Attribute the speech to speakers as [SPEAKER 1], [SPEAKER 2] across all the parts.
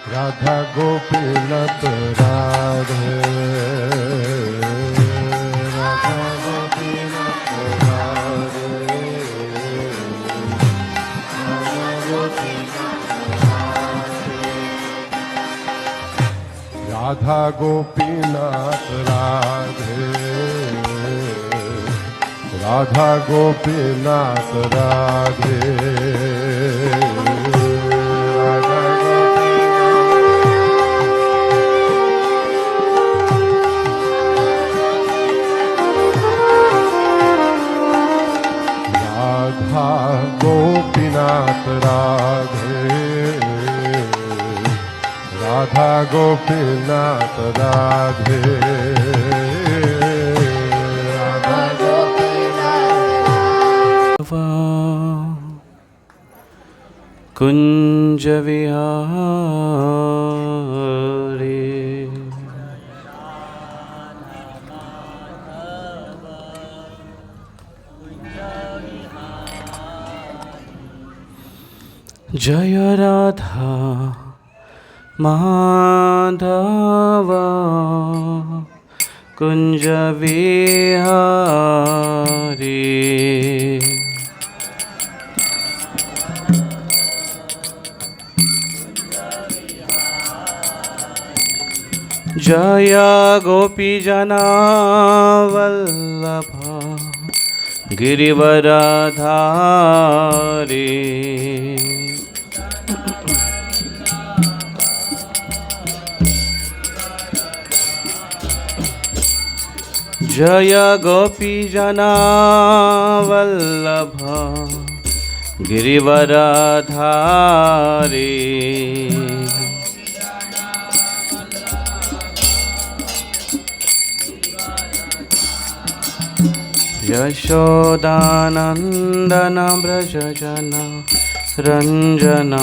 [SPEAKER 1] राधा गोपीनाथ राधे, राधा गोपीनाथ राधे, राधा गोपीनाथ राधे, राधा गोपीनाथ राधे, राधा गोपीनाथ राधे, गोपीनाथ राधे, राधा गोपीनाथ राधे, राधा गोपीनाथ
[SPEAKER 2] कुंज विहारी जय राधा माधव कुंज विहारी जय गोपी जना वल्लभ गिरिवरधारी जय गोपी जना वल्लभ गिरिवरधारी यशोदानंदन व्रज जन रंजना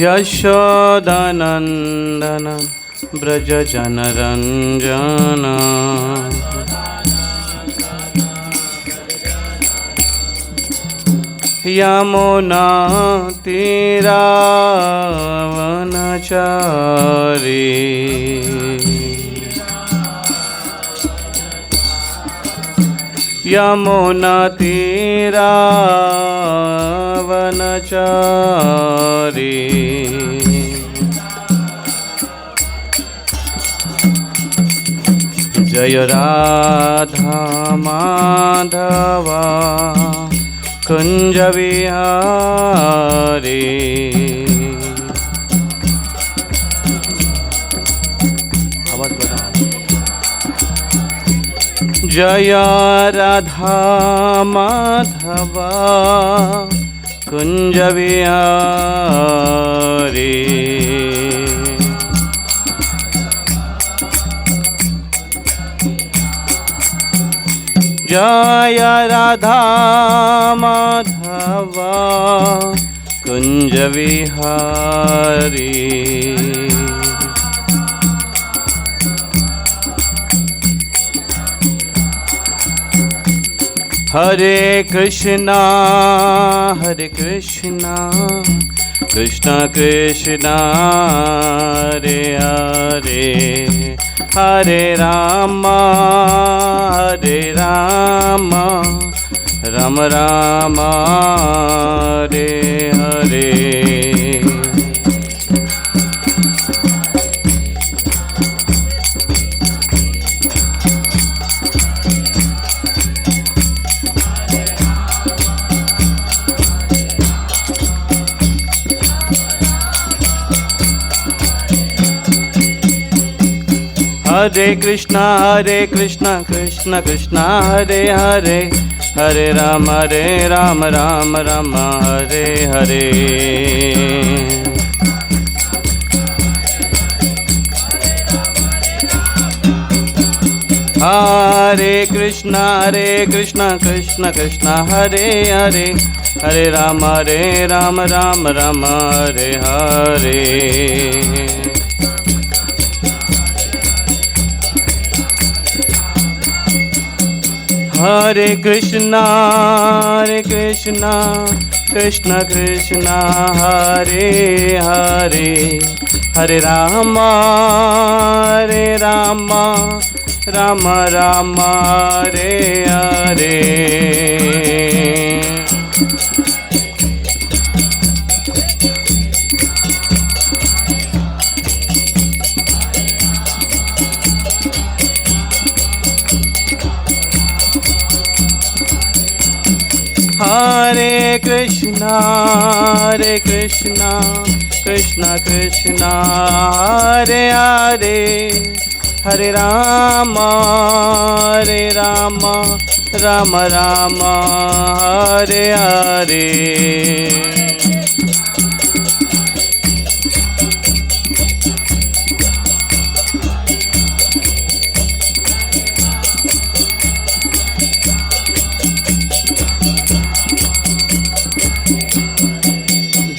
[SPEAKER 2] यशोदानंदन व्रज जन रंजना यमुना तीरावनचारी यमुना तीरावनचारी जय राधा माधवा कुंज विहारी जय राधा माधवा कुंज विहारी जय राधा माधवा कुंज विहारी हरे Krishna Krishna Krishna Hare Hare Hare Ram Ram Ram Hare Hare Hare Krishna Krishna Krishna Hare Hare Hare Ram Ram Ram Hare Hare Hare Krishna Krishna Krishna Hare Hare Hare Ram Ram Hare Hare Hare Krishna Krishna Krishna Hare Hare Hare Rama Rama Rama Hare Hare Hare Krishna Krishna Krishna Hare Hare Hare Rama Rama Rama Hare Hare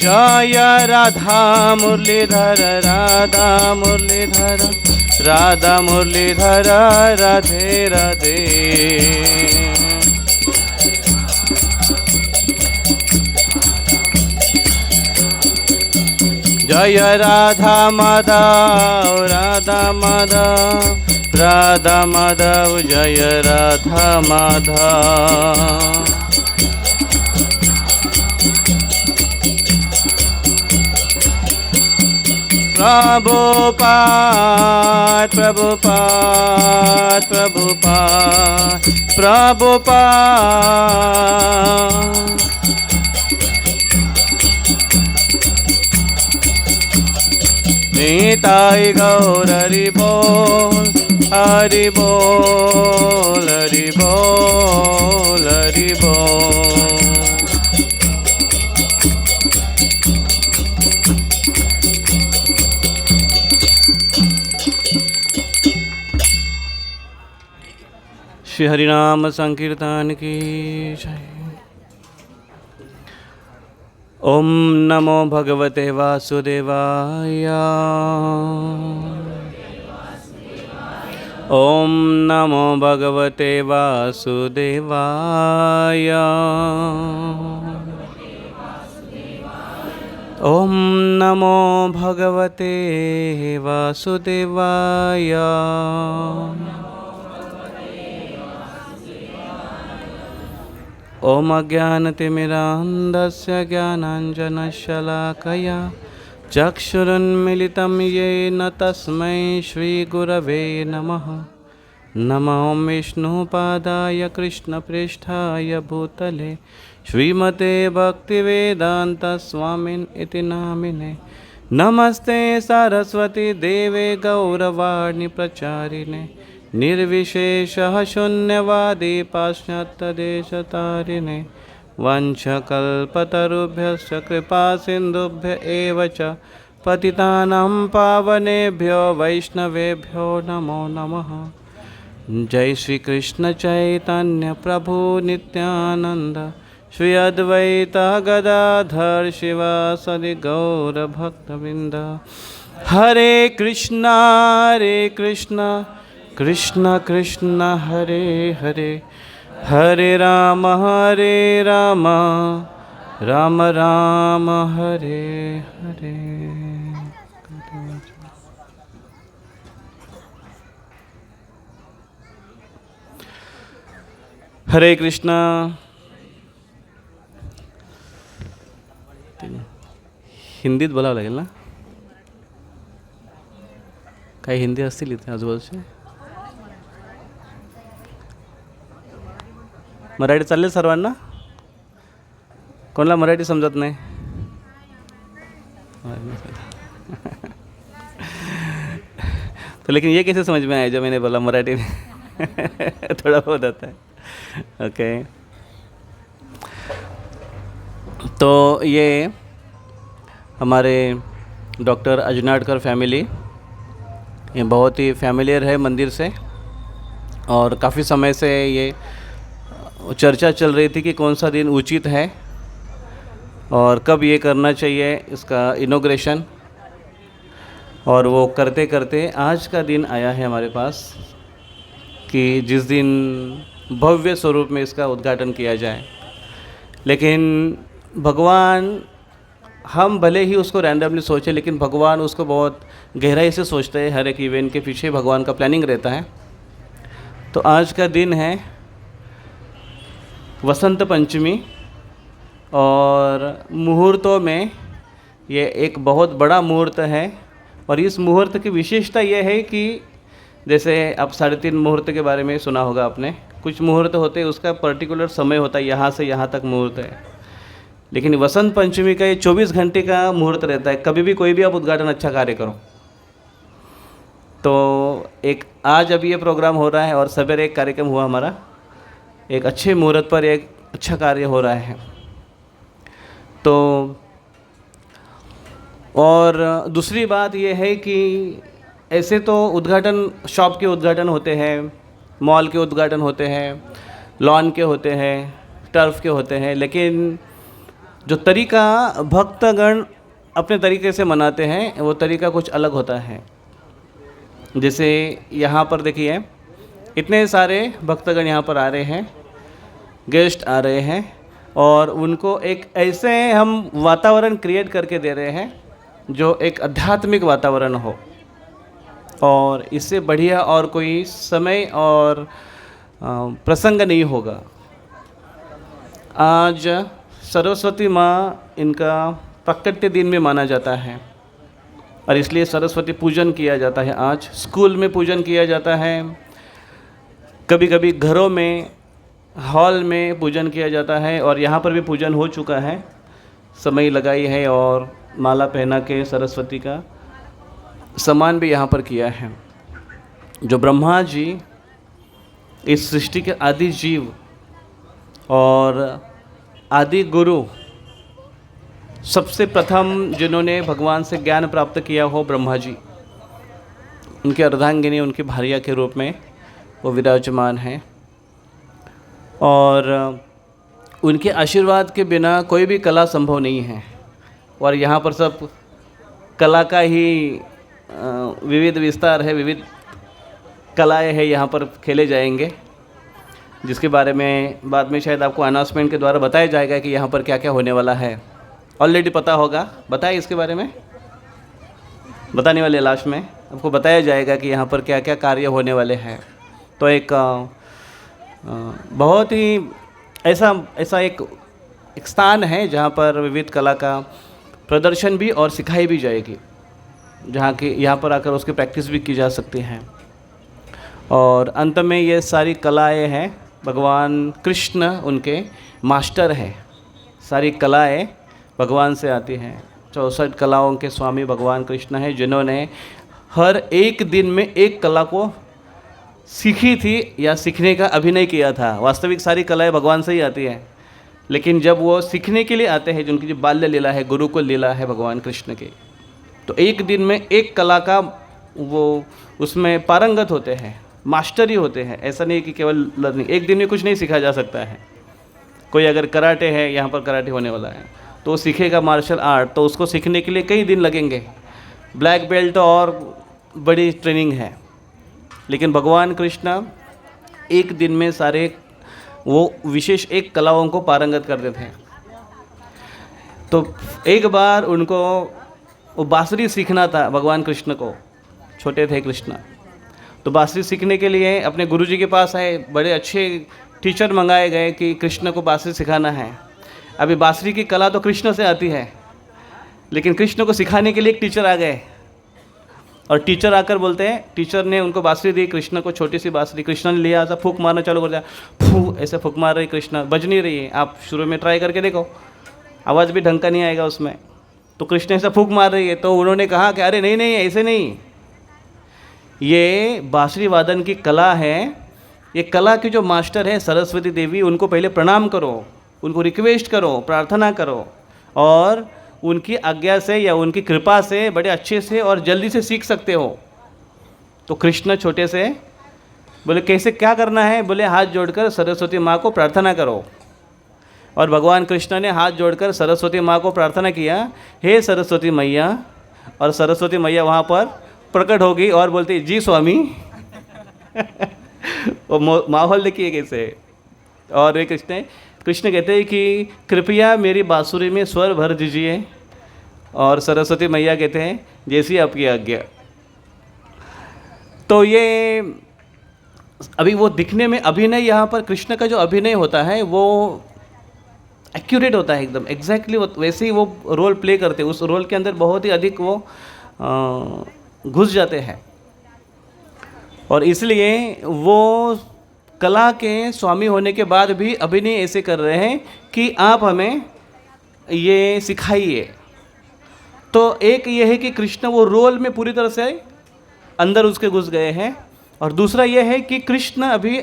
[SPEAKER 2] जय राधा मुरलीधर राधा मुरलीधर राधा मुरलीधर राधे राधे जय राधा माधव राधा माधव राधा माधव जय Radha Madhav Prabhupada Prabhupada Prabhupada Prabhupada Nitai Gaur Hari Bol Hari Bol Hari Bol Hari Bol Shri हरिनाम संकीर्तन की जय। ओम नमो भगवते वासुदेवाय ओम नमो भगवते वासुदेवाय ओम नमो भगवते वासुदेवाय ओम अज्ञानतिमिरान्धस्य ज्ञानाञ्जनशलाकया चक्षुरुन्मिलितं येन तस्मै श्रीगुरवे नमः। नमो विष्णुपादाय कृष्णप्रेष्ठाय भूतले श्रीमते भक्तिवेदान्तस्वामिन् इति नामिने। नमस्ते सरस्वती देवे गौरवाणी प्रचारिणे निर्विशेषः शून्यवादी पाश्चात्यदेशतारिणे वंशकल्पतरुभ्यश्च कृपासिन्धुभ्य एव च पतितानां पावनेभ्यो वैष्णवेभ्यो नमो नमः। जय श्री कृष्ण चैतन्य प्रभु नित्यानंद श्री अद्वैत गदाधर शिवासदि गौर भक्तवृंद। हरे कृष्णा कृष्ण कृष्ण हरे हरे हरे राम राम राम हरे हरे। हरे कृष्णा। हिंदीत बोलावं लागेल ना? काही हिंदी असतील इथे आजूबाजूचे? मराठी चालेल सर्वांना? कोणाला मराठी समजत नाही? तो लेकिन ये कैसे समझ में आया जो मैंने बोला मराठी में? थोड़ा बहुत आता है। ओके, तो ये हमारे डॉक्टर अजनाडकर फैमिली, ये बहुत ही फैमिलियर है मंदिर से, और काफ़ी समय से ये चर्चा चल रही थी कि कौन सा दिन उचित है और कब ये करना चाहिए इसका इनॉग्रेशन, और वो करते करते आज का दिन आया है हमारे पास कि जिस दिन भव्य स्वरूप में इसका उद्घाटन किया जाए। लेकिन भगवान, हम भले ही उसको रैंडमली सोचें, लेकिन भगवान उसको बहुत गहराई से सोचते हैं। हर एक इवेंट के पीछे भगवान का प्लानिंग रहता है। तो आज का दिन है वसंत पंचमी, और मुहूर्तों में ये एक बहुत बड़ा मुहूर्त है। और इस मुहूर्त की विशेषता ये है कि जैसे आप 3.5 मुहूर्त के बारे में सुना होगा आपने, कुछ मुहूर्त होते हैं उसका पर्टिकुलर समय होता है, यहाँ से यहाँ तक मुहूर्त है। लेकिन वसंत पंचमी का ये 24 घंटे का मुहूर्त रहता है। कभी भी कोई भी आप उद्घाटन अच्छा कार्य करो। तो एक आज अभी ये प्रोग्राम हो रहा है और सवेरे एक कार्यक्रम हुआ हमारा, एक अच्छे मुहूर्त पर एक अच्छा कार्य हो रहा है। तो और दूसरी बात ये है कि ऐसे तो उद्घाटन, शॉप के उद्घाटन होते हैं, मॉल के उद्घाटन होते हैं, लॉन के होते हैं, टर्फ के होते हैं, लेकिन जो तरीका भक्तगण अपने तरीके से मनाते हैं वो तरीका कुछ अलग होता है। जैसे यहाँ पर देखिए, इतने सारे भक्तगण यहाँ पर आ रहे हैं, गेस्ट आ रहे हैं, और उनको एक ऐसे हम वातावरण क्रिएट करके दे रहे हैं जो एक आध्यात्मिक वातावरण हो। और इससे बढ़िया और कोई समय और प्रसंग नहीं होगा। आज सरस्वती माँ, इनका प्राकट्य दिन में माना जाता है और इसलिए सरस्वती पूजन किया जाता है। आज स्कूल में पूजन किया जाता है, कभी कभी घरों में, हॉल में पूजन किया जाता है, और यहाँ पर भी पूजन हो चुका है। समय लगाई है और माला पहना के सरस्वती का सम्मान भी यहाँ पर किया है। जो ब्रह्मा जी इस सृष्टि के आदि जीव और आदि गुरु, सबसे प्रथम जिन्होंने भगवान से ज्ञान प्राप्त किया हो, ब्रह्मा जी, उनके अर्धांगिनी, उनकी भार्या के रूप में वो विराजमान हैं। और उनके आशीर्वाद के बिना कोई भी कला संभव नहीं है। और यहाँ पर सब कला का ही विविध विस्तार है, विविध कलाएं हैं यहाँ पर खेले जाएंगे, जिसके बारे में बाद में शायद आपको अनाउंसमेंट के द्वारा बताया जाएगा कि यहाँ पर क्या क्या होने वाला है। ऑलरेडी पता होगा, बताए इसके बारे में बताने वाले लास्ट में आपको बताया जाएगा कि यहाँ पर क्या क्या कार्य होने वाले हैं। तो एक बहुत ही ऐसा एक स्थान है जहाँ पर विविध कला का प्रदर्शन भी और सिखाई भी जाएगी, जहाँ की यहाँ पर आकर उसकी प्रैक्टिस भी की जा सकती है। और अंत में ये सारी कलाएं हैं, भगवान कृष्ण उनके मास्टर हैं। सारी कलाएं भगवान से आती हैं। 64 कलाओं के स्वामी भगवान कृष्ण हैं, जिन्होंने हर एक दिन में एक कला को सीखी थी या सीखने का अभिनय किया था। वास्तविक सारी कलाएं भगवान से ही आती हैं, लेकिन जब वो सीखने के लिए आते हैं, जिनकी जो बाल्य लीला है, गुरुकुल लीला है भगवान कृष्ण की, तो एक दिन में एक कला का वो उसमें पारंगत होते हैं, मास्टर ही होते हैं। ऐसा नहीं कि केवल लर्निंग, एक दिन में कुछ नहीं सीखा जा सकता है। कोई अगर कराटे है, यहाँ पर कराटे होने वाला है, तो वो सीखेगा मार्शल आर्ट, तो उसको सीखने के लिए कई दिन लगेंगे। ब्लैक बेल्ट और बड़ी ट्रेनिंग है। लेकिन भगवान कृष्ण एक दिन में सारे वो विशेष एक कलाओं को पारंगत कर देते हैं। तो एक बार उनको वो बांसुरी सीखना था, भगवान कृष्ण को, छोटे थे कृष्ण, तो बांसुरी सीखने के लिए अपने गुरुजी के पास आए। बड़े अच्छे टीचर मंगाए गए कि कृष्ण को बांसुरी सिखाना है। अभी बांसुरी की कला तो कृष्ण से आती है, लेकिन कृष्ण को सिखाने के लिए एक टीचर आ गए, और टीचर आकर बोलते हैं, टीचर ने उनको बांसुरी दी, कृष्ण को छोटी सी बांसुरी। कृष्ण ने लिया, ऐसा फूंक मारना चालू कर दिया, फू ऐसे फूंक मार रही, कृष्ण बज नहीं रही है। आप शुरू में ट्राई करके देखो, आवाज़ भी ढंग का नहीं आएगा उसमें। तो कृष्ण ऐसा फूंक मार रही है, तो उन्होंने कहा कि अरे नहीं नहीं, ऐसे नहीं, ये बांसुरी वादन की कला है। ये कला की जो मास्टर है सरस्वती देवी, उनको पहले प्रणाम करो, उनको रिक्वेस्ट करो, प्रार्थना करो, और उनकी आज्ञा से या उनकी कृपा से बड़े अच्छे से और जल्दी से सीख सकते हो। तो कृष्ण छोटे से बोले कैसे, क्या करना है? बोले हाथ जोड़कर सरस्वती माँ को प्रार्थना करो। और भगवान कृष्ण ने हाथ जोड़कर सरस्वती माँ को प्रार्थना किया, हे सरस्वती मैया। और सरस्वती मैया वहाँ पर प्रकट होगी और बोलती, जी स्वामी। वो माहौल देखिए कैसे है। और एक कृष्ण कहते हैं कि कृपया मेरी बांसुरी में स्वर भर दीजिए, और सरस्वती मैया कहते हैं जैसी आपकी आज्ञा। तो ये अभी वो दिखने में अभिनय, यहाँ पर कृष्ण का जो अभिनय होता है वो एक्यूरेट होता है, एकदम एग्जैक्टली वैसे ही वो रोल प्ले करते हैं, उस रोल के अंदर बहुत ही अधिक वो घुस जाते हैं। और इसलिए वो कला के स्वामी होने के बाद भी अभिनय ऐसे कर रहे हैं कि आप हमें ये सिखाइए। तो एक ये है कि कृष्ण वो रोल में पूरी तरह से अंदर उसके घुस गए हैं, और दूसरा ये है कि कृष्ण अभी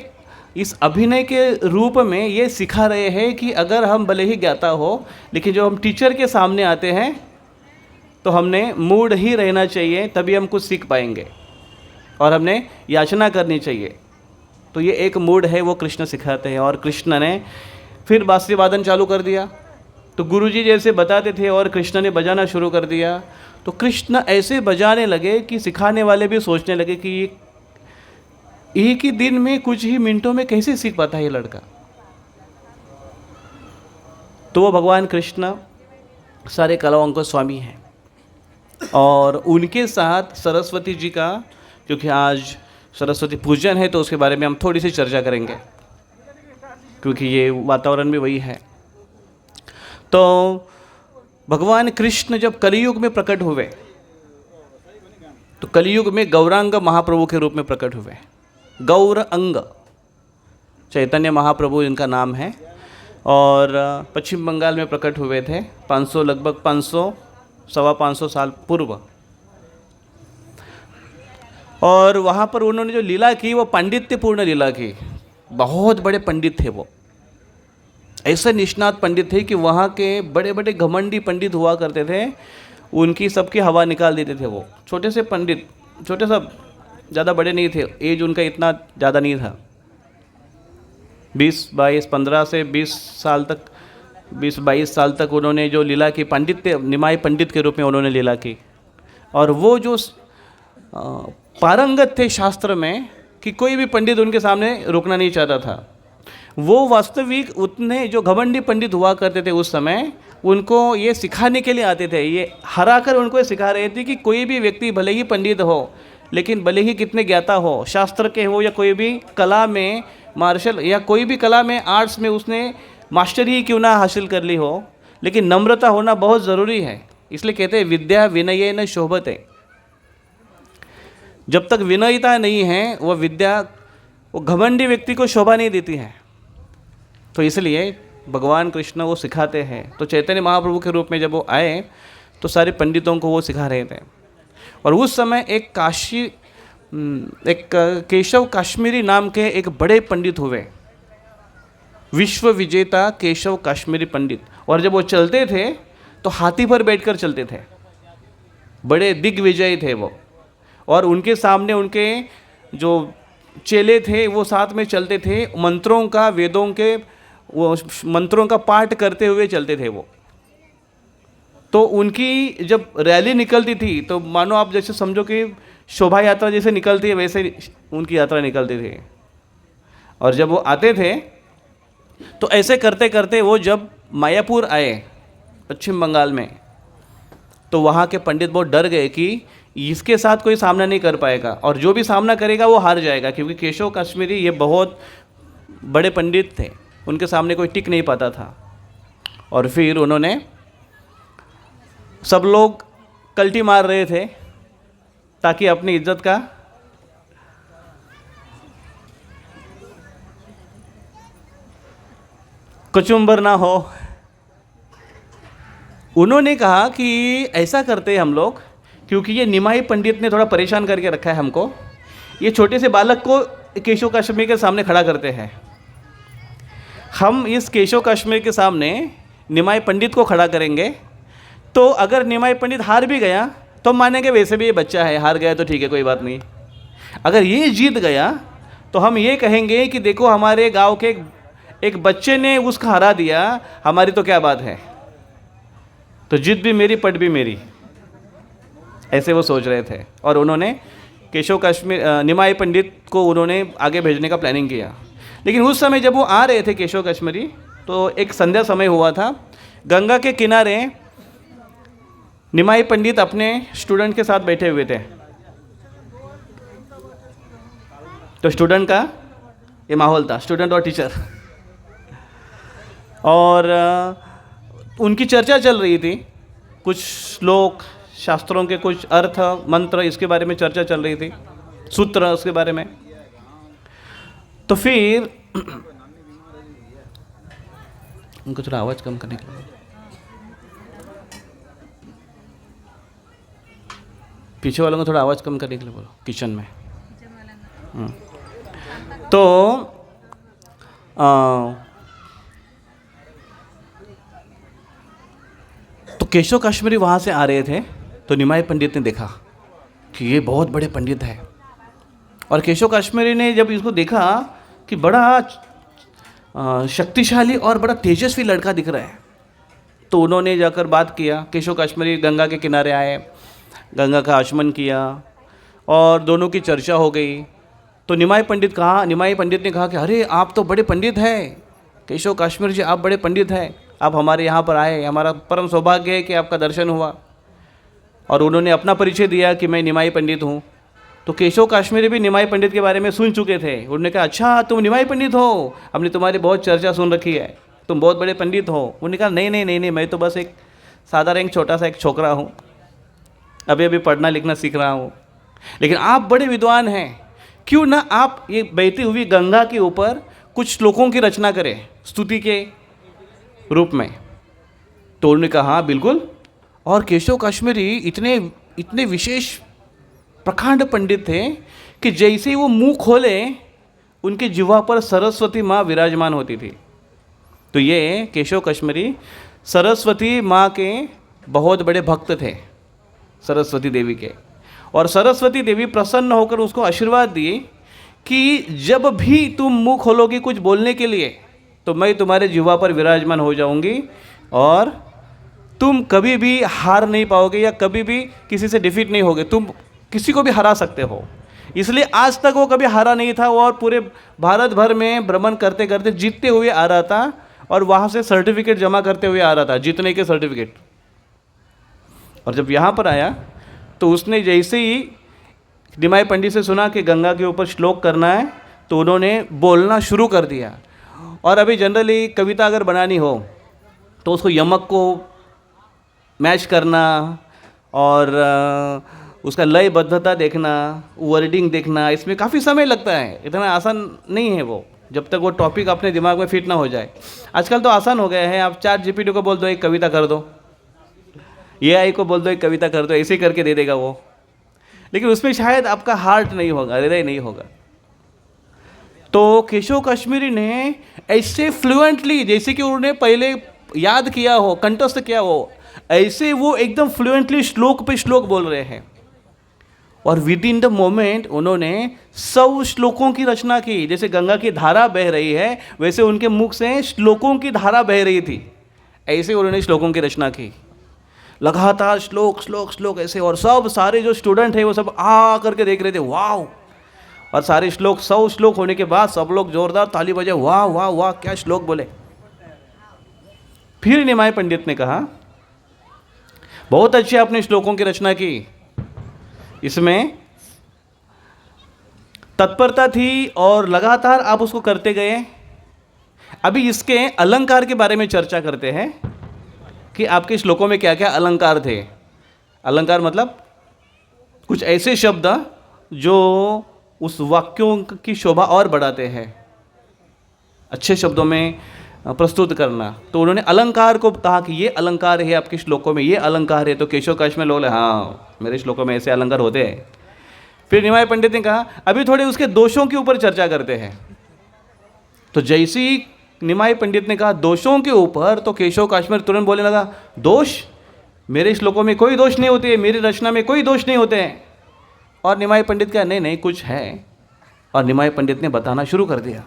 [SPEAKER 2] इस अभिनय के रूप में ये सिखा रहे हैं कि अगर हम भले ही ज्ञाता हो, लेकिन जब हम टीचर के सामने आते हैं तो हमने मूड ही रहना चाहिए, तभी हम कुछ सीख पाएंगे, और हमने याचना करनी चाहिए। तो ये एक मूड है वो कृष्ण सिखाते हैं। और कृष्ण ने फिर बांसुरी वादन चालू कर दिया, तो गुरुजी जैसे बताते थे और कृष्ण ने बजाना शुरू कर दिया। तो कृष्ण ऐसे बजाने लगे कि सिखाने वाले भी सोचने लगे कि एक ही दिन में कुछ ही मिनटों में कैसे सीख पाता है ये लड़का। तो वो भगवान कृष्ण सारे कलाओं के स्वामी हैं, और उनके साथ सरस्वती जी का, क्योंकि आज सरस्वती पूजन है तो उसके बारे में हम थोड़ी सी चर्चा करेंगे, क्योंकि ये वातावरण भी वही है। तो भगवान कृष्ण जब कलियुग में प्रकट हुए तो कलियुग में गौरांग महाप्रभु के रूप में प्रकट हुए। गौरांग चैतन्य महाप्रभु इनका नाम है, और पश्चिम बंगाल में प्रकट हुए थे 500 लगभग 500 सवा 500 साल पूर्व। और वहाँ पर उन्होंने जो लीला की वो पांडित्यपूर्ण लीला की। बहुत बड़े पंडित थे वो, ऐसे निष्णात पंडित थे कि वहाँ के बड़े बड़े घमंडी पंडित हुआ करते थे, उनकी सबकी हवा निकाल देते थे वो। छोटे से पंडित, छोटे सा, ज़्यादा बड़े नहीं थे, एज उनका इतना ज़्यादा नहीं था, 15 से 20 साल तक, 20-22 साल तक उन्होंने जो लीला की, पांडित्य निमाई पंडित के रूप में उन्होंने लीला की। और वो जो पारंगत थे शास्त्र में कि कोई भी पंडित उनके सामने रुकना नहीं चाहता था। वो वास्तविक उतने जो घमंडी पंडित हुआ करते थे उस समय, उनको ये सिखाने के लिए आते थे, ये हरा कर उनको ये सिखा रहे थे कि कोई भी व्यक्ति भले ही पंडित हो, लेकिन भले ही कितने ज्ञाता हो, शास्त्र के हो या कोई भी कला में, मार्शल या कोई भी कला में, आर्ट्स में उसने मास्टरी क्यों ना हासिल कर ली हो, लेकिन नम्रता होना बहुत ज़रूरी है। इसलिए कहते हैं विद्या विनयेन शोभते। जब तक विनयता नहीं है वो विद्या, वो घमंडी व्यक्ति को शोभा नहीं देती है। तो इसलिए भगवान कृष्ण वो सिखाते हैं। तो चैतन्य महाप्रभु के रूप में जब वो आए तो सारे पंडितों को वो सिखा रहे थे। और उस समय एक केशव काश्मीरी नाम के एक बड़े पंडित हुए, विश्व विजेता केशव काश्मीरी पंडित। और जब वो चलते थे तो हाथी पर बैठकर चलते थे, बड़े दिग्विजयी थे वो। और उनके सामने उनके जो चेले थे वो साथ में चलते थे, मंत्रों का, वेदों के वो मंत्रों का पाठ करते हुए चलते थे वो। तो उनकी जब रैली निकलती थी तो मानो आप जैसे समझो कि शोभा यात्रा जैसे निकलती है वैसे उनकी यात्रा निकलती थी। और जब वो आते थे तो ऐसे करते करते वो जब मायापुर आए पश्चिम बंगाल में, तो वहाँ के पंडित बहुत डर गए कि इसके साथ कोई सामना नहीं कर पाएगा, और जो भी सामना करेगा वो हार जाएगा, क्योंकि केशव काश्मीरी ये बहुत बड़े पंडित थे, उनके सामने कोई टिक नहीं पाता था। और फिर उन्होंने, सब लोग कल्टी मार रहे थे ताकि अपनी इज्जत का कचुम्बर ना हो। उन्होंने कहा कि ऐसा करते हैं हम लोग, क्योंकि ये निमाई पंडित ने थोड़ा परेशान करके रखा है हमको, ये छोटे से बालक को केशव काश्मीर के सामने खड़ा करते हैं। हम इस केशव काश्मीर के सामने निमाई पंडित को खड़ा करेंगे, तो अगर निमाई पंडित हार भी गया तो मानेंगे वैसे भी ये बच्चा है, हार गया तो ठीक है कोई बात नहीं। अगर ये जीत गया तो हम ये कहेंगे कि देखो हमारे गांव के एक बच्चे ने उसका हरा दिया, हमारी तो क्या बात है, तो जीत भी मेरी पट भी मेरी। ऐसे वो सोच रहे थे। और उन्होंने केशव कश्मीर निमाई पंडित को उन्होंने आगे भेजने का प्लानिंग किया। लेकिन उस समय जब वो आ रहे थे केशव कश्मीरी, तो एक संध्या समय हुआ था। गंगा के किनारे निमाई पंडित अपने स्टूडेंट के साथ बैठे हुए थे। तो स्टूडेंट का ये माहौल था, स्टूडेंट और टीचर, और उनकी चर्चा चल रही थी। कुछ श्लोक, शास्त्रों के कुछ अर्थ, मंत्र, इसके बारे में चर्चा चल रही थी, सूत्र उसके बारे में। तो फिर उनको थोड़ा आवाज़ कम करने के लिए, पीछे वालों को थोड़ा आवाज़ कम करने के लिए बोलो, किचन में। तो केशव कश्मीरी वहाँ से आ रहे थे। तो निमाई पंडित ने देखा कि ये बहुत बड़े पंडित है, और केशव कश्मीरी ने जब इसको देखा कि बड़ा शक्तिशाली और बड़ा तेजस्वी लड़का दिख रहा है, तो उन्होंने जाकर बात किया। केशव कश्मीरी गंगा के किनारे आए, गंगा का आचमन किया, और दोनों की चर्चा हो गई। तो निमाई पंडित ने कहा कि अरे आप तो बड़े पंडित हैं, केशव कश्मीर जी आप बड़े पंडित हैं, आप हमारे यहाँ पर आए, हमारा परम सौभाग्य है कि आपका दर्शन हुआ। और उन्होंने अपना परिचय दिया कि मैं निमाई पंडित हूँ। तो केशव कश्मीरी भी निमाई पंडित के बारे में सुन चुके थे। उन्होंने कहा अच्छा तुम निमाई पंडित हो, हमने तुम्हारी बहुत चर्चा सुन रखी है, तुम बहुत बड़े पंडित हो। उन्होंने कहा नहीं, मैं तो बस एक साधारण छोटा सा एक छोकरा हूँ, अभी पढ़ना लिखना सीख रहा हूँ, लेकिन आप बड़े विद्वान हैं, क्यों ना आप ये बहती हुई गंगा के ऊपर कुछ श्लोकों की रचना करें स्तुति के रूप में। तो उन्होंने कहा हाँ बिल्कुल। और केशव कश्मीरी इतने विशेष प्रकांड पंडित थे कि जैसे ही वो मुंह खोले उनके जिह्वा पर सरस्वती माँ विराजमान होती थी। तो ये केशव कश्मीरी सरस्वती माँ के बहुत बड़े भक्त थे, सरस्वती देवी के। और सरस्वती देवी प्रसन्न होकर उसको आशीर्वाद दिए कि जब भी तुम मुंह खोलोगी कुछ बोलने के लिए तो मैं तुम्हारे जिह्वा पर विराजमान हो जाऊंगी, और तुम कभी भी हार नहीं पाओगे या कभी भी किसी से डिफीट नहीं होगे, तुम किसी को भी हरा सकते हो। इसलिए आज तक वो कभी हारा नहीं था, और पूरे भारत भर में भ्रमण करते करते जीतते हुए आ रहा था, और वहाँ से सर्टिफिकेट जमा करते हुए आ रहा था, जीतने के सर्टिफिकेट। और जब यहाँ पर आया तो उसने जैसे ही निमाई पंडित से सुना कि गंगा के ऊपर श्लोक करना है, तो उन्होंने बोलना शुरू कर दिया। और अभी जनरली कविता अगर बनानी हो तो उसको यमक को मैच करना और उसका लयबद्धता देखना, वर्डिंग देखना, इसमें काफ़ी समय लगता है, इतना आसान नहीं है वो, जब तक वो टॉपिक अपने दिमाग में फिट ना हो जाए। आजकल तो आसान हो गया है, आप ChatGPT को बोल दो एक कविता कर दो, AI को बोल दो एक कविता कर दो, ऐसे करके दे देगा वो। लेकिन उसमें शायद आपका हार्ट नहीं होगा, हृदय नहीं होगा। तो केशव कश्मीरी ने ऐसे फ्लुएंटली, जैसे कि उन्होंने पहले याद किया हो, कंठस्थ किया हो, ऐसे वो एकदम फ्लुएंटली श्लोक पे श्लोक बोल रहे हैं। और विद इन द मोमेंट उन्होंने 100 श्लोकों की रचना की। जैसे गंगा की धारा बह रही है वैसे उनके मुख से श्लोकों की धारा बह रही थी, ऐसे उन्होंने श्लोकों की रचना की, लगातार श्लोक श्लोक श्लोक ऐसे। और सब सारे जो स्टूडेंट हैं वो सब आ करके देख रहे थे, वाह। और सारे श्लोक 100 श्लोक होने के बाद सब लोग जोरदार ताली बजाए, वाह वाह वाह क्या श्लोक बोले। फिर निमाई पंडित ने कहा बहुत अच्छी आपने श्लोकों की रचना की, इसमें तत्परता थी और लगातार आप उसको करते गए। अभी इसके अलंकार के बारे में चर्चा करते हैं कि आपके श्लोकों में क्या क्या अलंकार थे। अलंकार मतलब कुछ ऐसे शब्द जो उस वाक्यों की शोभा और बढ़ाते हैं, अच्छे शब्दों में प्रस्तुत करना। तो उन्होंने अलंकार को कहा कि ये अलंकार है आपके श्लोकों में, ये अलंकार है। तो केशव कश्मीर लोग हाँ मेरे श्लोकों में ऐसे अलंकार होते हैं। फिर निमाई पंडित ने कहा अभी थोड़े उसके दोषों के ऊपर चर्चा करते हैं। तो जैसे ही निमाई पंडित ने कहा दोषों के ऊपर, तो केशव कश्मीर तुरंत बोलने लगा दोष, मेरे श्लोकों में कोई दोष नहीं होते, मेरी रचना में कोई दोष नहीं होते हैं। और निमाई पंडित का नहीं कुछ है। और निमाई पंडित ने बताना शुरू कर दिया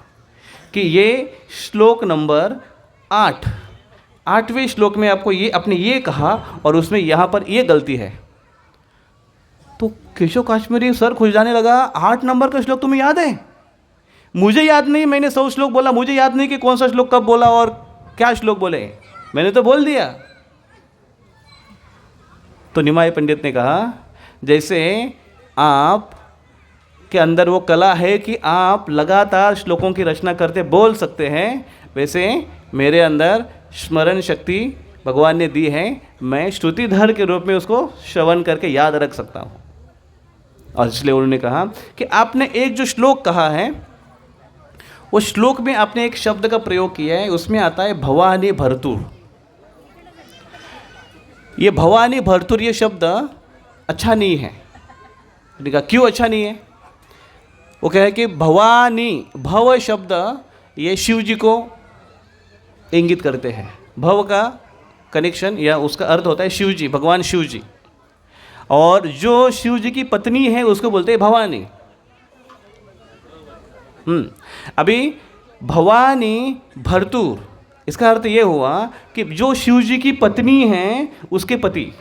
[SPEAKER 2] कि ये श्लोक नंबर 8वें श्लोक में आपको ये आपने ये कहा और उसमें यहाँ पर ये गलती है। तो केशव काश्मीरी सर खुश जाने लगा, 8 नंबर का श्लोक तुम्हें याद है? मुझे याद नहीं, मैंने 100 श्लोक बोला, मुझे याद नहीं कि कौन सा श्लोक कब बोला और क्या श्लोक बोले, मैंने तो बोल दिया। तो निमाई पंडित ने कहा, जैसे आप के अंदर वो कला है कि आप लगातार श्लोकों की रचना करते बोल सकते हैं, वैसे मेरे अंदर स्मरण शक्ति भगवान ने दी है, मैं श्रुतिधर के रूप में उसको श्रवण करके याद रख सकता हूँ। और इसलिए उन्होंने कहा कि आपने एक जो श्लोक कहा है, वो श्लोक में आपने एक शब्द का प्रयोग किया है, उसमें आता है भवानी भरतुर। ये भवानी भरतुर ये शब्द अच्छा नहीं है। कहा क्यों अच्छा नहीं है? वो कहे कि भवानी, भव शब्द ये शिव जी को इंगित करते हैं। भव का कनेक्शन या उसका अर्थ होता है शिव जी, भगवान शिव जी, और जो शिव जी की पत्नी है उसको बोलते हैं भवानी। अभी भवानी भरतुर, इसका अर्थ ये हुआ कि जो शिव जी की पत्नी है उसके पति,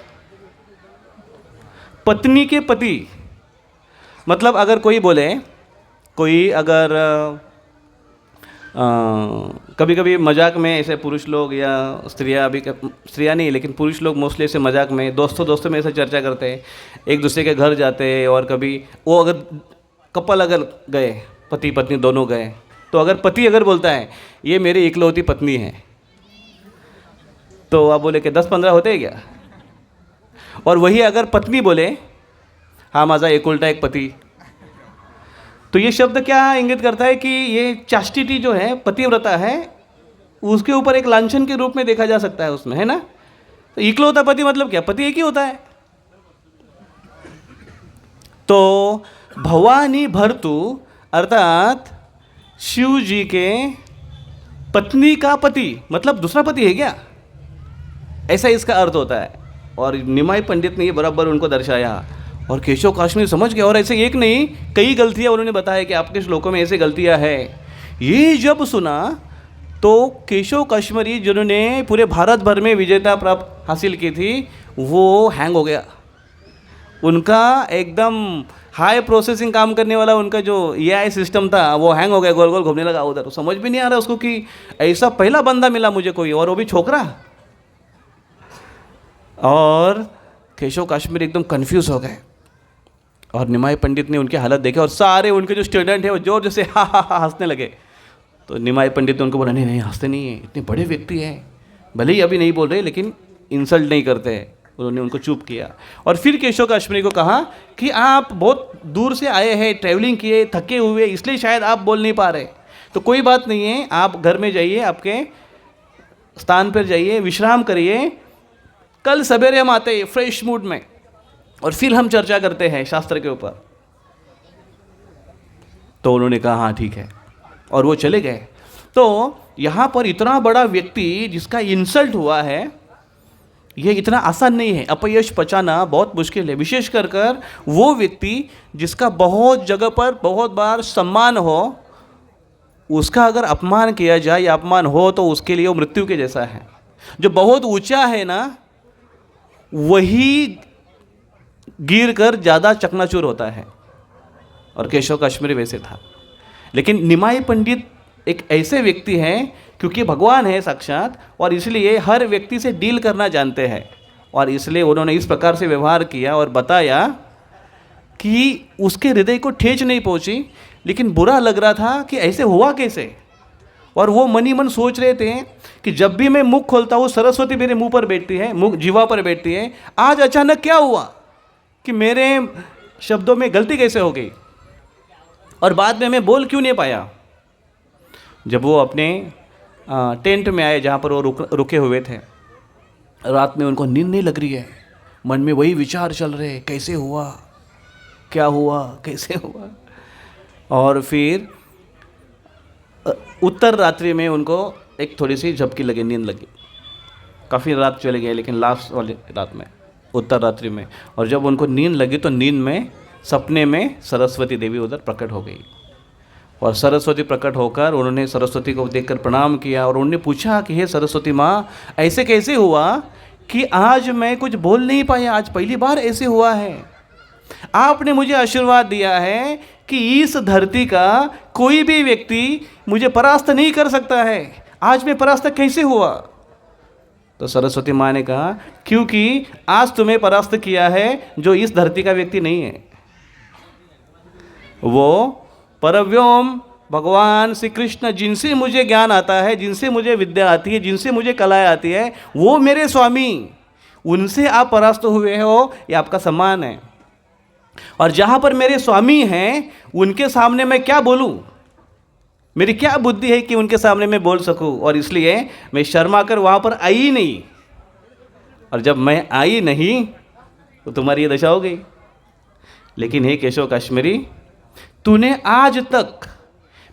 [SPEAKER 2] पत्नी के पति। मतलब अगर कोई बोले, कोई अगर कभी कभी मजाक में ऐसे पुरुष लोग या स्त्रियाँ, अभी स्त्रियाँ नहीं लेकिन पुरुष लोग मोस्टली ऐसे मजाक में दोस्तों में ऐसे चर्चा करते हैं, एक दूसरे के घर जाते हैं, और कभी वो अगर कपल अगर गए, पति पत्नी दोनों गए, तो अगर पति अगर बोलता है ये मेरी इकलौती पत्नी है, तो आप बोले कि 10-15 होते हैं क्या? और वही अगर पत्नी बोले हाँ माझा एकुलटा एक पति, तो ये शब्द क्या इंगित करता है कि ये चास्टिटी जो है, पतिव्रता है, उसके ऊपर एक लांछन के रूप में देखा जा सकता है उसमें, है ना? तो इकलौता पति मतलब क्या? पति एक ही होता है। तो भवानी भरतु अर्थात शिव जी के पत्नी का पति, मतलब दूसरा पति है क्या? ऐसा इसका अर्थ होता है। और निमाई पंडित ने ये बराबर उनको दर्शाया, और केशव काश्मीर समझ गया। और ऐसे एक नहीं, कई गलतियाँ उन्होंने बताया कि आपके श्लोकों में ऐसे गलतियाँ हैं। ये जब सुना तो केशव काश्मीरी जिन्होंने पूरे भारत भर में विजेता प्राप्त हासिल की थी, वो हैंग हो गया। उनका एकदम हाई प्रोसेसिंग काम करने वाला उनका जो AI सिस्टम था, वो हैंग हो गया, गोल गोल घूमने लगा उधर। समझ भी नहीं आ रहा उसको कि ऐसा पहला बंदा मिला मुझे कोई, और वो भी छोकरा। और केशव काश्मीर एकदम कंफ्यूज हो गए। और निमाई पंडित ने उनकी हालत देखी, और सारे उनके जो स्टूडेंट हैं वो जोर से हा हा हा हंसने लगे। तो निमाई पंडित ने उनको बोला, नहीं हंसते नहीं है, इतने बड़े व्यक्ति हैं, भले ही अभी नहीं बोल रहे लेकिन इंसल्ट नहीं करते हैं। उन्होंने उनको चुप किया। और फिर केशव काश्मीरी को कहा कि आप बहुत दूर से आए हैं, ट्रैवलिंग किए, थके हुए, इसलिए शायद आप बोल नहीं पा रहे। तो कोई बात नहीं है, आप घर में जाइए, आपके स्थान पर जाइए, विश्राम करिए, कल सवेरे हम आते हैं फ्रेश मूड में, और फिर हम चर्चा करते हैं शास्त्र के ऊपर। तो उन्होंने कहा हाँ ठीक है, और वो चले गए। तो यहाँ पर इतना बड़ा व्यक्ति जिसका इंसल्ट हुआ है, ये इतना आसान नहीं है। अपयश पचाना बहुत मुश्किल है, विशेष कर वो व्यक्ति जिसका बहुत जगह पर बहुत बार सम्मान हो, उसका अगर अपमान किया जाए या अपमान हो तो उसके लिए वो मृत्यु के जैसा है। जो बहुत ऊंचा है ना, वही गिर कर ज़्यादा चकनाचूर होता है, और केशव काश्मीरी वैसे था। लेकिन निमाई पंडित एक ऐसे व्यक्ति हैं, क्योंकि भगवान है साक्षात, और इसलिए हर व्यक्ति से डील करना जानते हैं, और इसलिए उन्होंने इस प्रकार से व्यवहार किया और बताया कि उसके हृदय को ठेच नहीं पहुंची, लेकिन बुरा लग रहा था कि ऐसे हुआ कैसे। और वो मन ही मन सोच रहे थे कि जब भी मैं मुख खोलता हूँ सरस्वती मेरे मुंह पर बैठती है, मुख जीवा पर बैठती है, आज अचानक क्या हुआ कि मेरे शब्दों में गलती कैसे हो गई, और बाद में मैं बोल क्यों नहीं पाया। जब वो अपने टेंट में आए जहाँ पर वो रुके हुए थे, रात में उनको नींद नहीं लग रही है, मन में वही विचार चल रहे हैं, कैसे हुआ, क्या हुआ, कैसे हुआ। और फिर उत्तर रात्रि में उनको एक थोड़ी सी झपकी लगी, नींद लगी। काफ़ी रात चले गए, लेकिन लास्ट वाली रात में, उत्तर रात्रि में, और जब उनको नींद लगी तो नींद में सपने में सरस्वती देवी उधर प्रकट हो गई। और सरस्वती प्रकट होकर उन्होंने सरस्वती को देखकर प्रणाम किया, और उन्होंने पूछा कि हे सरस्वती माँ, ऐसे कैसे हुआ कि आज मैं कुछ बोल नहीं पाया, आज पहली बार ऐसे हुआ है। आपने मुझे आशीर्वाद दिया है कि इस धरती का कोई भी व्यक्ति मुझे परास्त नहीं कर सकता है। आज मैं परास्त कैसे हुआ? तो सरस्वती माँ ने कहा, क्योंकि आज तुम्हें परास्त किया है जो इस धरती का व्यक्ति नहीं है। वो परव्योम भगवान श्री कृष्ण, जिनसे मुझे ज्ञान आता है, जिनसे मुझे विद्या आती है, जिनसे मुझे कलाएं आती है, वो मेरे स्वामी। उनसे आप परास्त हुए हो, ये आपका सम्मान है। और जहाँ पर मेरे स्वामी हैं, उनके सामने मैं क्या बोलूँ? मेरी क्या बुद्धि है कि उनके सामने मैं बोल सकूँ? और इसलिए मैं शर्मा कर वहाँ पर आई ही नहीं। और जब मैं आई नहीं तो तुम्हारी ये दशा हो गई। लेकिन हे केशव कश्मीरी, तूने आज तक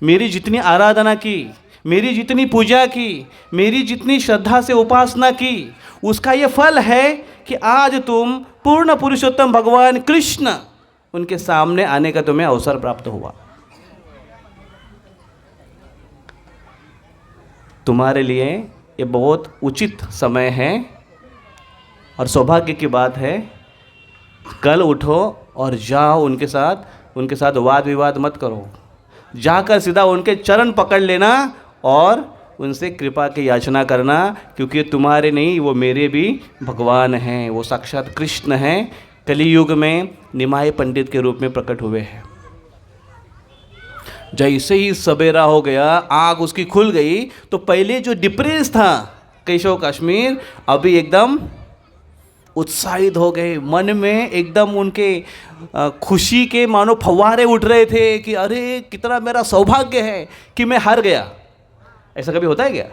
[SPEAKER 2] मेरी जितनी आराधना की, मेरी जितनी पूजा की, मेरी जितनी श्रद्धा से उपासना की, उसका ये फल है कि आज तुम पूर्ण पुरुषोत्तम भगवान कृष्ण, उनके सामने आने का तुम्हें अवसर प्राप्त हुआ। तुम्हारे लिए ये बहुत उचित समय है और सौभाग्य की बात है। कल उठो और जाओ उनके साथ वाद विवाद मत करो। जाकर सीधा उनके चरण पकड़ लेना और उनसे कृपा की याचना करना, क्योंकि तुम्हारे नहीं, वो मेरे भी भगवान हैं। वो साक्षात कृष्ण हैं, कलियुग में निमाय पंडित के रूप में प्रकट हुए हैं। जैसे ही सवेरा हो गया, आँख उसकी खुल गई, तो पहले जो डिप्रेस था केशव कश्मीर, अभी एकदम उत्साहित हो गए। मन में एकदम उनके खुशी के मानो फव्वारे उठ रहे थे कि अरे कितना मेरा सौभाग्य है कि मैं हार गया। ऐसा कभी होता है क्या?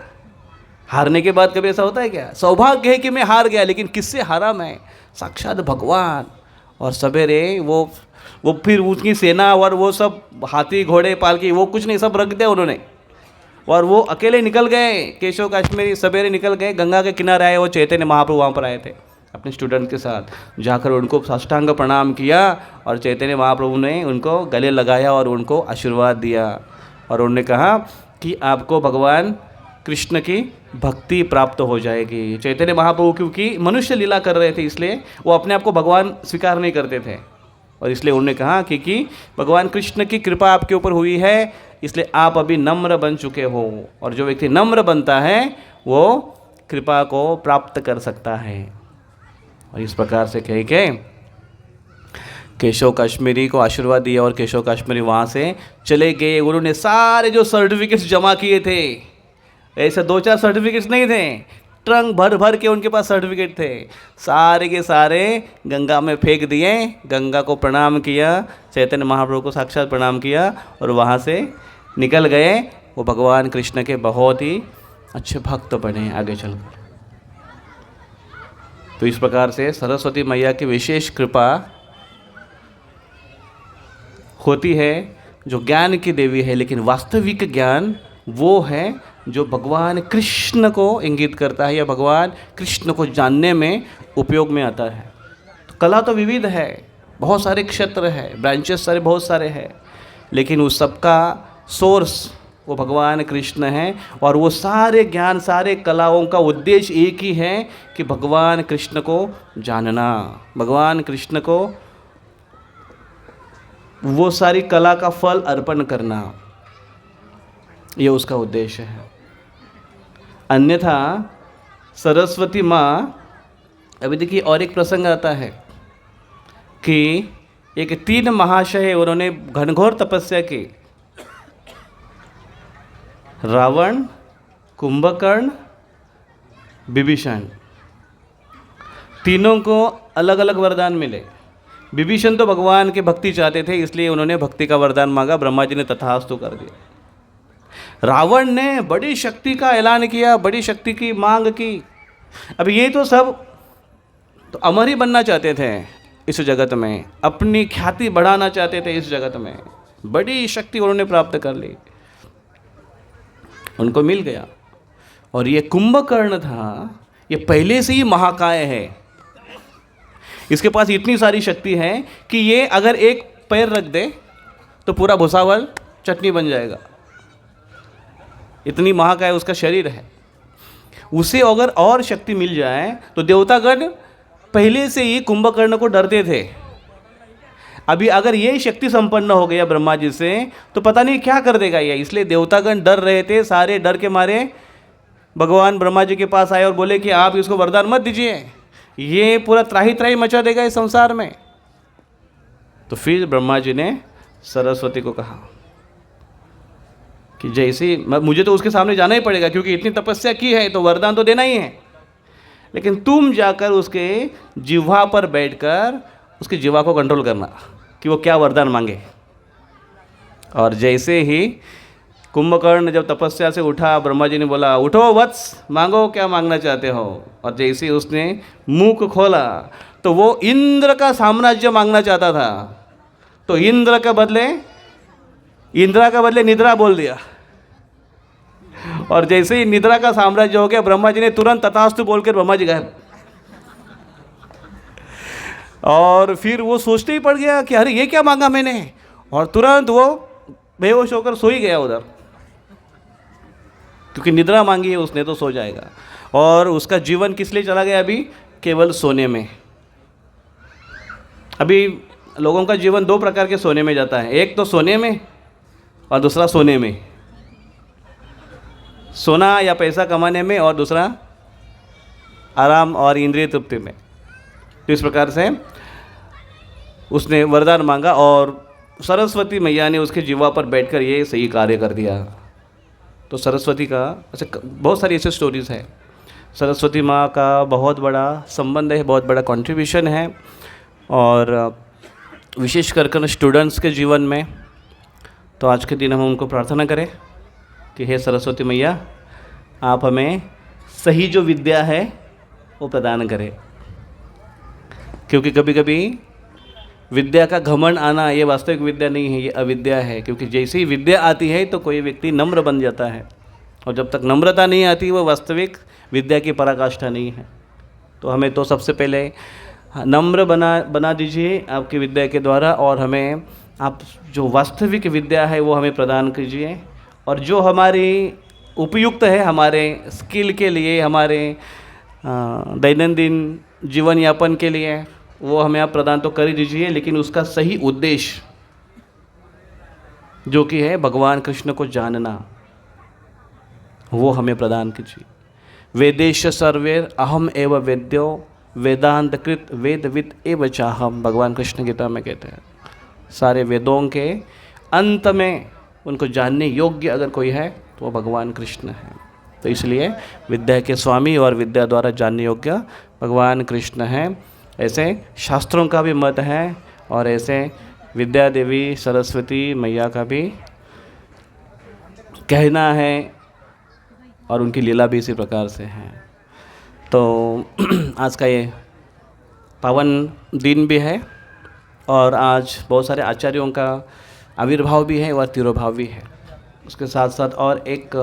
[SPEAKER 2] हारने के बाद कभी ऐसा होता है क्या? सौभाग्य है कि मैं हार गया, लेकिन किससे हारा मैं? साक्षात भगवान। और सवेरे वो फिर उनकी सेना और वो सब हाथी घोड़े पालकी, वो कुछ नहीं, सब रख दिया उन्होंने। और वो अकेले निकल गए। केशव कश्मीरी सवेरे निकल गए, गंगा के किनारे आए। वो चैतन्य महाप्रभु वहाँ पर आए थे अपने स्टूडेंट के साथ। जाकर उनको साष्टांग प्रणाम किया और चैतन्य महाप्रभु ने उनको गले लगाया और उनको आशीर्वाद दिया। और उन्होंने कहा कि आपको भगवान कृष्ण की भक्ति प्राप्त हो जाएगी। चैतन्य महाप्रभु क्योंकि मनुष्य लीला कर रहे थे, इसलिए वो अपने आप को भगवान स्वीकार नहीं करते थे। और इसलिए उन्होंने कहा कि भगवान कृष्ण की कृपा आपके ऊपर हुई है, इसलिए आप अभी नम्र बन चुके हो। और जो व्यक्ति नम्र बनता है वो कृपा को प्राप्त कर सकता है। और इस प्रकार से कह के केशव कश्मीरी को आशीर्वाद दिया और केशव कश्मीरी वहाँ से चले गए। उन्होंने सारे जो सर्टिफिकेट्स जमा किए थे, ऐसे 2-4 सर्टिफिकेट्स नहीं थे, ट्रंक भर भर के उनके पास सर्टिफिकेट थे, सारे के सारे गंगा में फेंक दिए। गंगा को प्रणाम किया, चैतन्य महाप्रभु को साक्षात प्रणाम किया और वहाँ से निकल गए। वो भगवान कृष्ण के बहुत ही अच्छे भक्त बने आगे चलकर। तो इस प्रकार से सरस्वती मैया की विशेष कृपा होती है, जो ज्ञान की देवी है। लेकिन वास्तविक ज्ञान वो है जो भगवान कृष्ण को इंगित करता है या भगवान कृष्ण को जानने में उपयोग में आता है। तो कला तो विविध है, बहुत सारे क्षेत्र है, ब्रांचेस सारे बहुत सारे हैं, लेकिन उस सबका सोर्स वो भगवान कृष्ण हैं। और वो सारे ज्ञान, सारे कलाओं का उद्देश्य एक ही है कि भगवान कृष्ण को जानना, भगवान कृष्ण को वो सारी कला का फल अर्पण करना, ये उसका उद्देश्य है। अन्यथा सरस्वती माँ, अभी देखिए और एक प्रसंग आता है कि एक 3 महाशय उन्होंने घनघोर तपस्या की। रावण, कुंभकर्ण, विभीषण, तीनों को अलग अलग वरदान मिले। विभीषण तो भगवान की भक्ति चाहते थे, इसलिए उन्होंने भक्ति का वरदान मांगा, ब्रह्मा जी ने तथास्तु कर दिया। रावण ने बड़ी शक्ति का ऐलान किया, बड़ी शक्ति की मांग की। अब ये तो सब तो अमर ही बनना चाहते थे इस जगत में, अपनी ख्याति बढ़ाना चाहते थे इस जगत में, बड़ी शक्ति उन्होंने प्राप्त कर ली, उनको मिल गया। और ये कुंभकर्ण था, ये पहले से ही महाकाय है, इसके पास इतनी सारी शक्ति है कि ये अगर एक पैर रख दे तो पूरा भुसावल चटनी बन जाएगा, इतनी महाकाय उसका शरीर है। उसे अगर और शक्ति मिल जाए तो देवतागण पहले से ही कुंभकर्ण को डरते थे। अभी अगर ये शक्ति संपन्न हो गया ब्रह्मा जी से तो पता नहीं क्या कर देगा ये। इसलिए देवतागण डर रहे थे, सारे डर के मारे भगवान ब्रह्मा जी के पास आए और बोले कि आप इसको वरदान मत दीजिए, ये पूरा त्राही त्राही मचा देगा इस संसार में। तो फिर ब्रह्मा जी ने सरस्वती को कहा कि जैसे मुझे तो उसके सामने जाना ही पड़ेगा, क्योंकि इतनी तपस्या की है तो वरदान तो देना ही है, लेकिन तुम जाकर उसके जिह्वा पर बैठकर उसकी जिह्वा को कंट्रोल करना कि वो क्या वरदान मांगे। और जैसे ही कुंभकर्ण जब तपस्या से उठा, ब्रह्मा जी ने बोला उठो वत्स, मांगो क्या मांगना चाहते हो। और जैसे ही उसने मुख खोला तो वो इंद्र का साम्राज्य मांगना चाहता था, तो इंद्रा का बदले निद्रा बोल दिया। और जैसे ही निद्रा का साम्राज्य हो गया, ब्रह्मा जी ने तुरंत तथास्तु बोलकर ब्रह्मा जी गए। और फिर वो सोचते ही पड़ गया कि अरे ये क्या मांगा मैंने, और तुरंत वो बेहोश होकर सो ही गया उधर, क्योंकि निद्रा मांगी है उसने तो सो जाएगा। और उसका जीवन किस लिए चला गया अभी, केवल सोने में। अभी लोगों का जीवन दो प्रकार के सोने में जाता है, एक तो सोने में और दूसरा सोने में, सोना या पैसा कमाने में, और दूसरा आराम और इंद्रिय तृप्ति में। तो इस प्रकार से उसने वरदान मांगा और सरस्वती मैया ने उसके जिह्वा पर बैठकर ये सही कार्य कर दिया। तो सरस्वती का ऐसे बहुत सारी ऐसे स्टोरीज़ है। सरस्वती माँ का बहुत बड़ा संबंध है, बहुत बड़ा कंट्रीब्यूशन है, और विशेष कर स्टूडेंट्स के जीवन में। तो आज के दिन हम उनको प्रार्थना करें कि हे सरस्वती मैया, आप हमें सही जो विद्या है वो प्रदान करें, क्योंकि कभी कभी विद्या का घमंड आना ये वास्तविक विद्या नहीं है, ये अविद्या है। क्योंकि जैसे ही विद्या आती है तो कोई व्यक्ति नम्र बन जाता है, और जब तक नम्रता नहीं आती वो वास्तविक विद्या की पराकाष्ठा नहीं है। तो हमें तो सबसे पहले नम्र बना दीजिए आपकी विद्या के द्वारा, और हमें आप जो वास्तविक विद्या है वो हमें प्रदान कीजिए, और जो हमारी उपयुक्त है हमारे स्किल के लिए, हमारे दैनंदिन जीवन यापन के लिए, वो हमें आप प्रदान तो कर ही दीजिए, लेकिन उसका सही उद्देश्य जो कि है भगवान कृष्ण को जानना, वो हमें प्रदान कीजिए। वेदेश सर्वेर अहम एव वेद्यो वेदांत कृत वेदविद एव चाहम, भगवान कृष्ण गीता में कहते हैं। सारे वेदों के अंत में उनको जानने योग्य अगर कोई है तो वो भगवान कृष्ण है। तो इसलिए विद्या के स्वामी और विद्या द्वारा जानने योग्य भगवान कृष्ण हैं, ऐसे शास्त्रों का भी मत है, और ऐसे विद्या देवी सरस्वती मैया का भी कहना है, और उनकी लीला भी इसी प्रकार से है। तो आज का ये पावन दिन भी है, और आज बहुत सारे आचार्यों का आविर्भाव भी है और तिरोभाव भी है। उसके साथ साथ और एक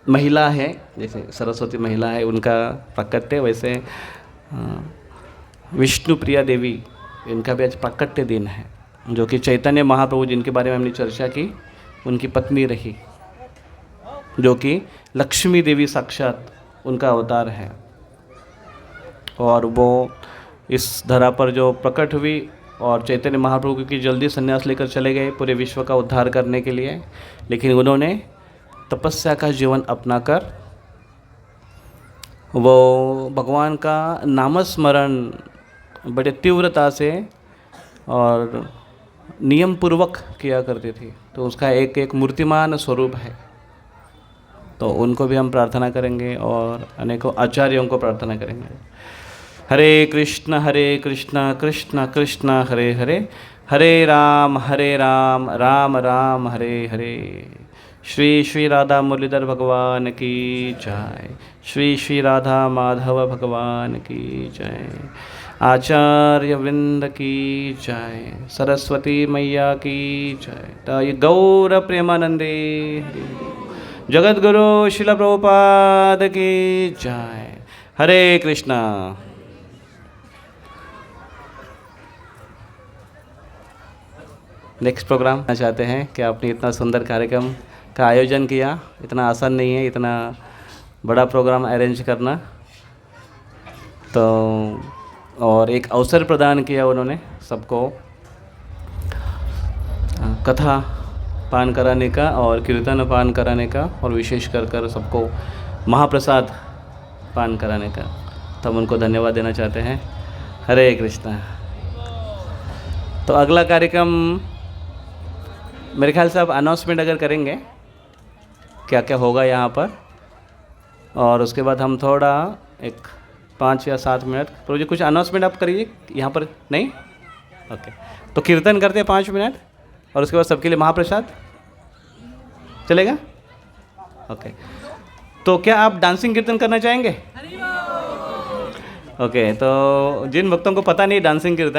[SPEAKER 2] महिला है, जैसे सरस्वती महिला है, उनका प्राकट्य, वैसे विष्णु प्रिया देवी, इनका भी आज प्राकट्य दिन है, जो कि चैतन्य महाप्रभु जिनके बारे में हमने चर्चा की, उनकी पत्नी रही, जो कि लक्ष्मी देवी साक्षात उनका अवतार है। और वो इस धरा पर जो प्रकट हुई, और चैतन्य महाप्रभु की जल्दी संन्यास लेकर चले गए पूरे विश्व का उद्धार करने के लिए, लेकिन उन्होंने तपस्या का जीवन अपनाकर वो भगवान का नामस्मरण बड़े तीव्रता से और नियम पूर्वक किया करती थी। तो उसका एक एक मूर्तिमान स्वरूप है। तो उनको भी हम प्रार्थना करेंगे, और अनेकों आचार्यों को प्रार्थना करेंगे। हरे कृष्ण कृष्ण कृष्ण हरे हरे, हरे राम राम राम हरे हरे। श्री श्री राधा मुरलीधर भगवान की जय, श्री श्री राधा माधव भगवान की जय, आचार्य वृंद की जय, सरस्वती मैया की जय। ताई गौर प्रेमानंदे, जगद्गुरु शिला प्रभुपाद की जय। हरे कृष्णा। नेक्स्ट प्रोग्राम चाहते हैं कि आपने इतना सुंदर कार्यक्रम का आयोजन किया, इतना आसान नहीं है इतना बड़ा प्रोग्राम अरेंज करना। तो और एक अवसर प्रदान किया उन्होंने सबको कथा पान कराने का और कीर्तन पान कराने का और विशेष कर सबको महाप्रसाद पान कराने का। तो हम उनको धन्यवाद देना चाहते हैं। हरे कृष्णा। तो अगला कार्यक्रम मेरे ख्याल से आप अनाउंसमेंट अगर करेंगे क्या क्या होगा यहाँ पर, और उसके बाद हम थोड़ा एक 5 या 7 मिनट तो कुछ अनाउंसमेंट आप करिए यहाँ पर। नहीं, ओके। तो कीर्तन करते हैं 5 मिनट और उसके बाद सबके लिए महाप्रसाद चलेगा। ओके, तो क्या आप डांसिंग कीर्तन करना चाहेंगे? ओके, तो जिन भक्तों को पता नहीं डांसिंग कीर्तन